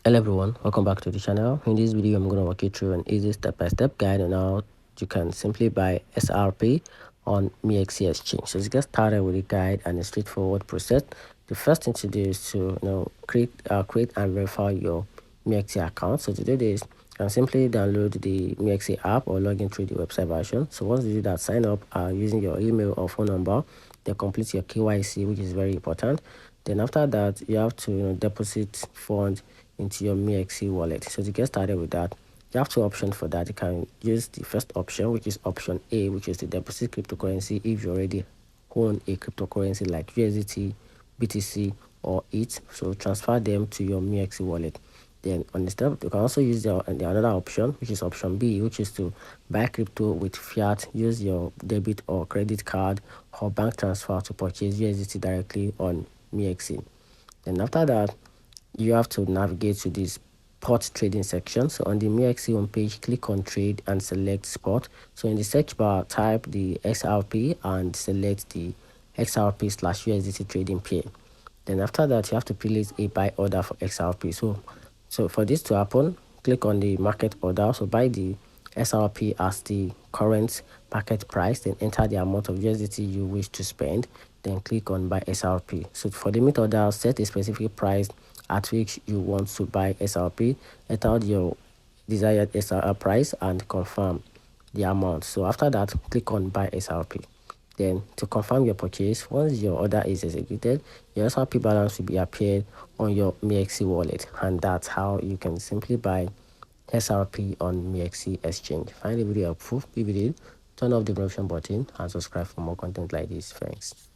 Hello everyone, welcome back to the channel. In this video I'm going to walk you through an easy step-by-step guide on how you can simply buy XRP on Mexc exchange. So let's get started with the guide and a straightforward process. The first thing to do is to create and verify your Mexc account. So to do this, you can simply download the Mexc app or log in through the website version. So once you do that, sign up using your email or phone number, then complete your KYC, which is very important. Then after that, you have to deposit funds into your Mexc wallet. So to get started with that, you have two options for that. You can use the first option, which is option A, which is the deposit cryptocurrency if you already own a cryptocurrency like USDT, BTC, or ETH. So transfer them to your Mexc wallet. Then on the step, you can also use the another option, which is option B, which is to buy crypto with fiat. Use your debit or credit card or bank transfer to purchase USDT directly on Mexc. Then after that, you have to navigate to this spot trading section. So on the Mexc homepage, click on trade and select spot. So in the search bar, type the XRP and select the XRP/USDT trading pair. Then after that, you have to place a buy order for XRP. So for this to happen, click on the market order. So buy the XRP as the current market price, then enter the amount of USDT you wish to spend, then click on buy XRP. So for the mid order, set a specific price at which you want to buy XRP, enter your desired XRP price and confirm the amount. So after that, click on buy XRP. Then to confirm your purchase, once your order is executed, your XRP balance will be appeared on your Mexc wallet, and that's how you can simply buy XRP on Mexc exchange. Find the video helpful. If you did, turn off the notification button and subscribe for more content like this. Thanks.